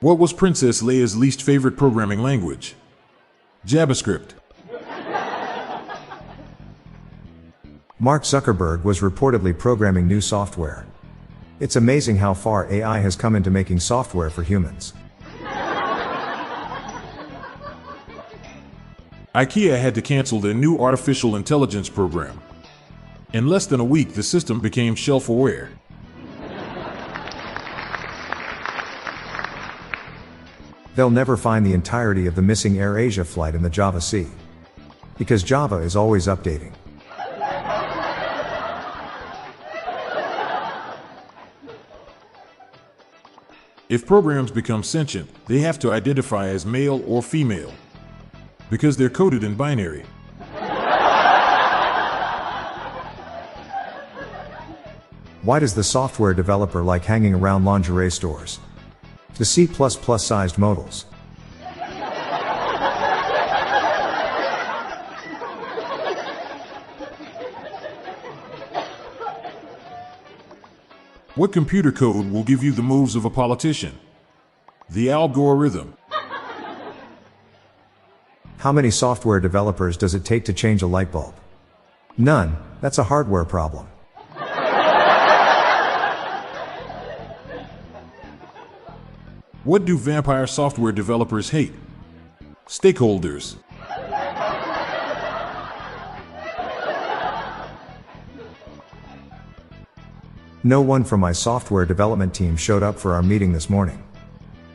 What was Princess Leia's least favorite programming language? JavaScript. Mark Zuckerberg was reportedly programming new software. It's amazing how far AI has come into making software for humans. IKEA had to cancel their new artificial intelligence program. In less than a week, the system became shelf-aware. They'll never find the entirety of the missing AirAsia flight in the Java Sea. Because Java is always updating. If programs become sentient, they have to identify as male or female, because they're coded in binary. Why does the software developer like hanging around lingerie stores? To C++ sized modals. What computer code will give you the moves of a politician? The algorithm. How many software developers does it take to change a light bulb? None. That's a hardware problem. What do vampire software developers hate? Stakeholders. No one from my software development team showed up for our meeting this morning.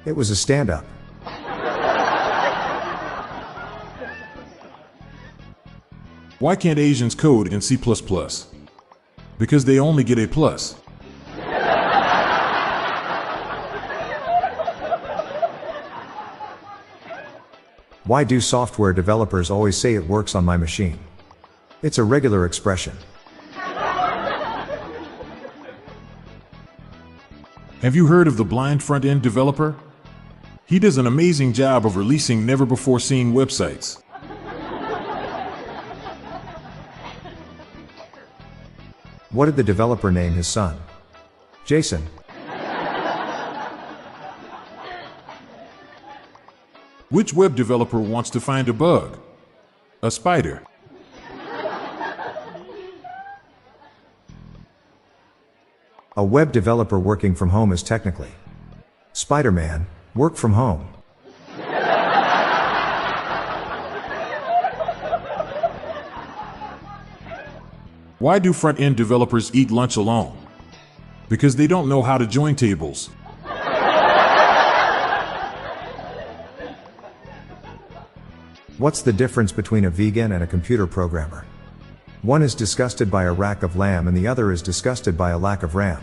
It was a stand-up. Why can't Asians code in C++? Because they only get A+. Why do software developers always say it works on my machine? It's a regular expression. Have you heard of the blind front-end developer? He does an amazing job of releasing never-before-seen websites. What did the developer name his son? Jason. Which web developer wants to find a bug? A spider. A web developer working from home is technically Spider-Man, work from home. Why do front-end developers eat lunch alone? Because they don't know how to join tables. What's the difference between a vegan and a computer programmer? One is disgusted by a rack of lamb and the other is disgusted by a lack of RAM.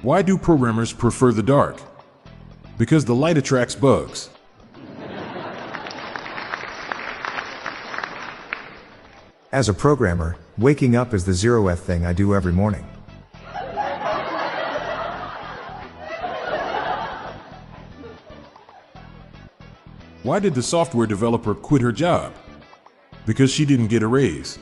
Why do programmers prefer the dark? Because the light attracts bugs. As a programmer, waking up is the 0th thing I do every morning. Why did the software developer quit her job? Because she didn't get a raise.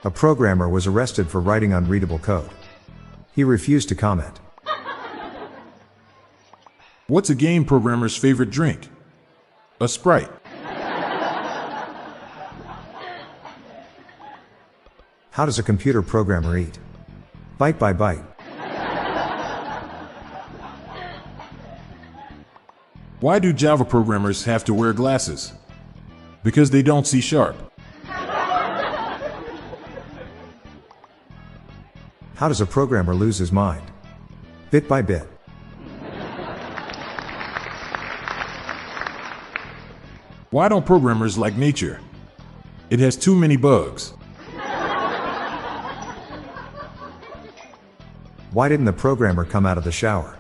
A programmer was arrested for writing unreadable code. He refused to comment. What's a game programmer's favorite drink? A Sprite. How does a computer programmer eat? Bite by bite. Why do Java programmers have to wear glasses? Because they don't see sharp. How does a programmer lose his mind? Bit by bit. Why don't programmers like nature? It has too many bugs. Why didn't the programmer come out of the shower?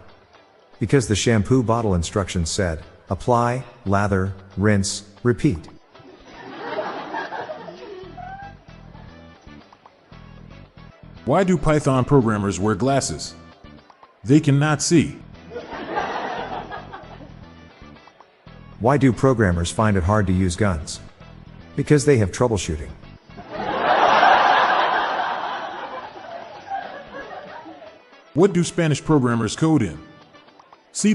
Because the shampoo bottle instructions said, apply, lather, rinse, repeat. Why do Python programmers wear glasses? They cannot see. Why do programmers find it hard to use guns? Because they have troubleshooting. What do Spanish programmers code in? C++.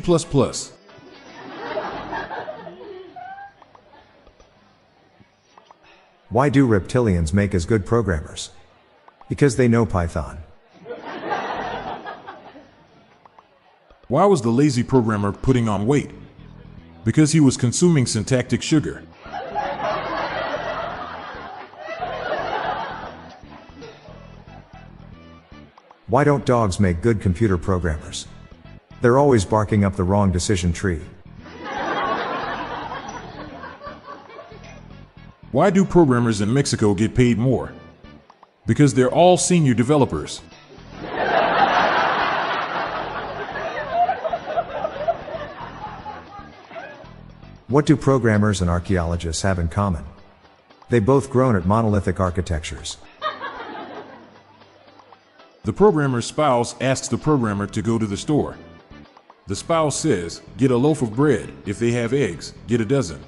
Why do reptilians make as good programmers? Because they know Python. Why was the lazy programmer putting on weight? Because he was consuming syntactic sugar. Why don't dogs make good computer programmers? They're always barking up the wrong decision tree. Why do programmers in Mexico get paid more? Because they're all senior developers. What do programmers and archaeologists have in common? They both groan at monolithic architectures. The programmer's spouse asks the programmer to go to the store. The spouse says, "Get a loaf of bread. If they have eggs, get a dozen."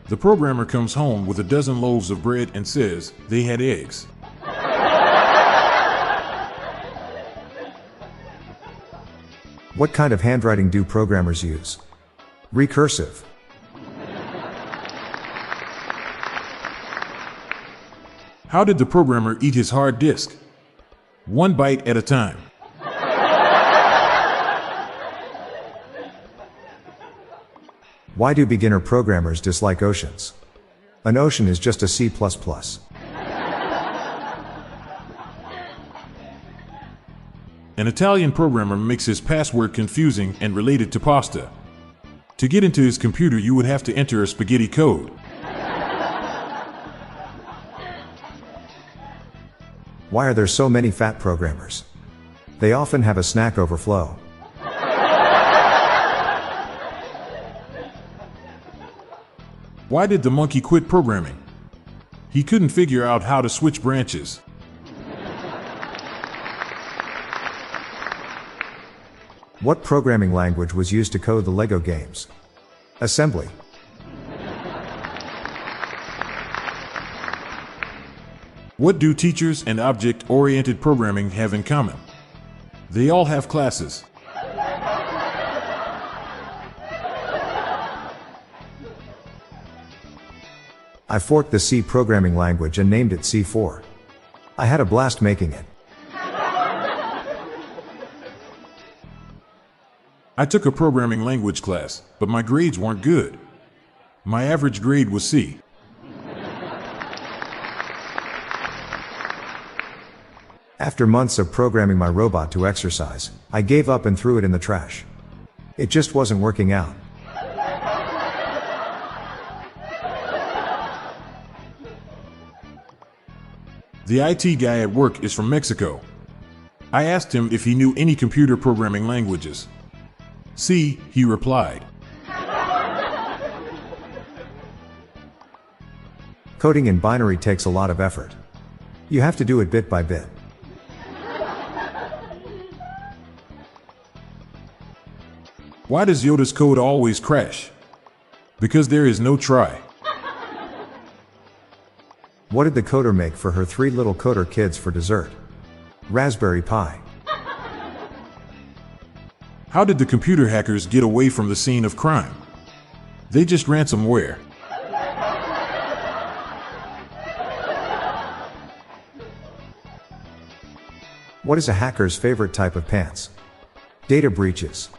The programmer comes home with a dozen loaves of bread and says, "They had eggs." What kind of handwriting do programmers use? Recursive. How did the programmer eat his hard disk? One bite at a time. Why do beginner programmers dislike oceans? An ocean is just a C++. An Italian programmer makes his password confusing and related to pasta. To get into his computer, you would have to enter a spaghetti code. Why are there so many fat programmers? They often have a snack overflow. Why did the monkey quit programming? He couldn't figure out how to switch branches. What programming language was used to code the Lego games? Assembly. What do teachers and object-oriented programming have in common? They all have classes. I forked the C programming language and named it C4. I had a blast making it. I took a programming language class, but my grades weren't good. My average grade was C. After months of programming my robot to exercise, I gave up and threw it in the trash. It just wasn't working out. The IT guy at work is from Mexico. I asked him if he knew any computer programming languages. C, he replied. Coding in binary takes a lot of effort. You have to do it bit by bit. Why does Yoda's code always crash? Because there is no try. What did the coder make for her 3 little coder kids for dessert? Raspberry Pi. How did the computer hackers get away from the scene of crime? They just ransomware. What is a hacker's favorite type of pants? Data breaches.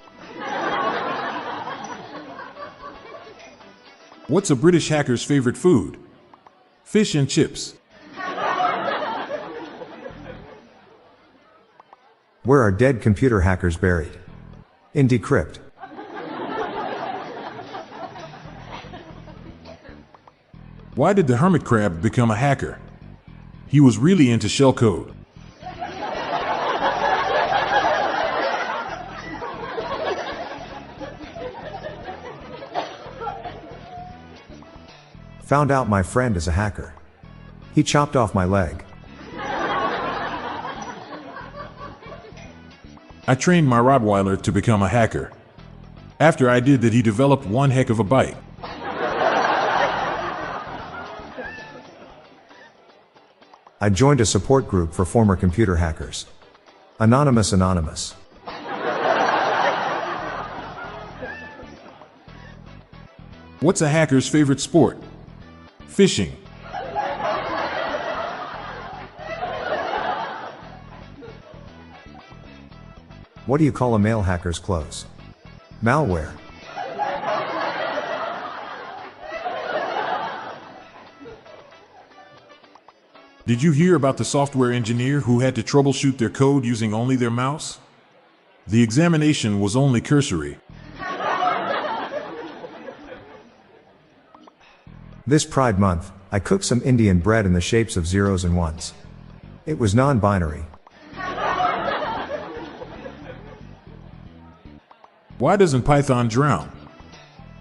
What's a British hacker's favorite food? Fish and chips. Where are dead computer hackers buried? In Decrypt. Why did the hermit crab become a hacker? He was really into shellcode. Found out my friend is a hacker. He chopped off my leg. I trained my Rottweiler to become a hacker. After I did that, he developed one heck of a bite. I joined a support group for former computer hackers. Anonymous Anonymous. What's a hacker's favorite sport? Fishing. What do you call a male hacker's clothes? Malware. Did you hear about the software engineer who had to troubleshoot their code using only their mouse? The examination was only cursory. This Pride Month, I cooked some Indian bread in the shapes of zeros and ones. It was non-binary. Why doesn't Python drown?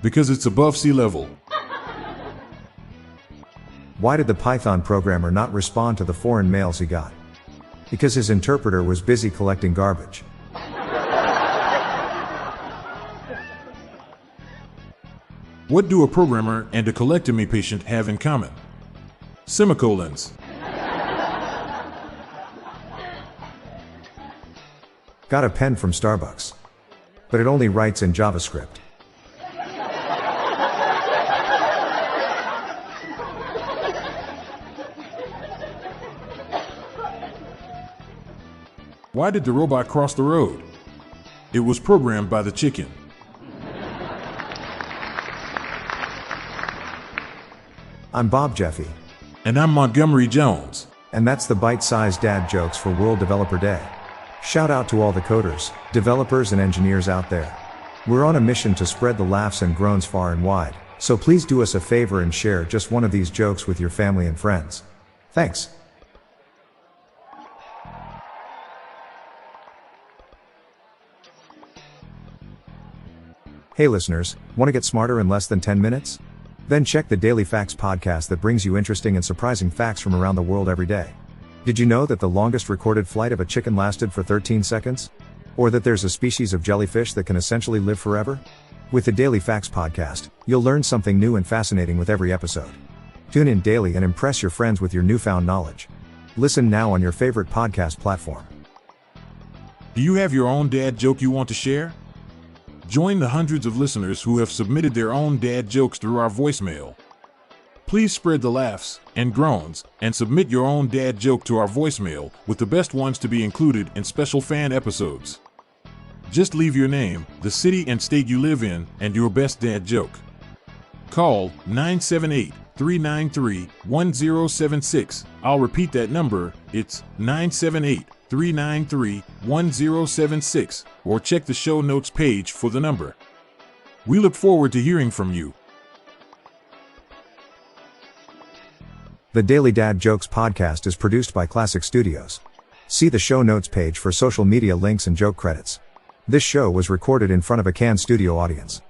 Because it's above sea level. Why did the Python programmer not respond to the foreign mails he got? Because his interpreter was busy collecting garbage. What do a programmer and a colectomy patient have in common? Semicolons. Got a pen from Starbucks. But it only writes in JavaScript. Why did the robot cross the road? It was programmed by the chicken. I'm Bob Jeffy. And I'm Montgomery Jones. And that's the bite-sized dad jokes for World Developer Day. Shout out to all the coders, developers and engineers out there. We're on a mission to spread the laughs and groans far and wide, so please do us a favor and share just one of these jokes with your family and friends. Thanks. Hey listeners, want to get smarter in less than 10 minutes? Then check the Daily Facts podcast that brings you interesting and surprising facts from around the world every day. Did you know that the longest recorded flight of a chicken lasted for 13 seconds? Or that there's a species of jellyfish that can essentially live forever? With the Daily Facts podcast, you'll learn something new and fascinating with every episode. Tune in daily and impress your friends with your newfound knowledge. Listen now on your favorite podcast platform. Do you have your own dad joke you want to share? Join the hundreds of listeners who have submitted their own dad jokes through our voicemail. Please spread the laughs and groans and submit your own dad joke to our voicemail, with the best ones to be included in special fan episodes. Just leave your name, the city and state you live in, and your best dad joke. Call 978-393-1076. I'll repeat that number, it's 978-393-1076, or check the show notes page for the number. We look forward to hearing from you. The Daily Dad Jokes podcast is produced by Classic Studios. See the show notes page for social media links and joke credits. This show was recorded in front of a Cannes studio audience.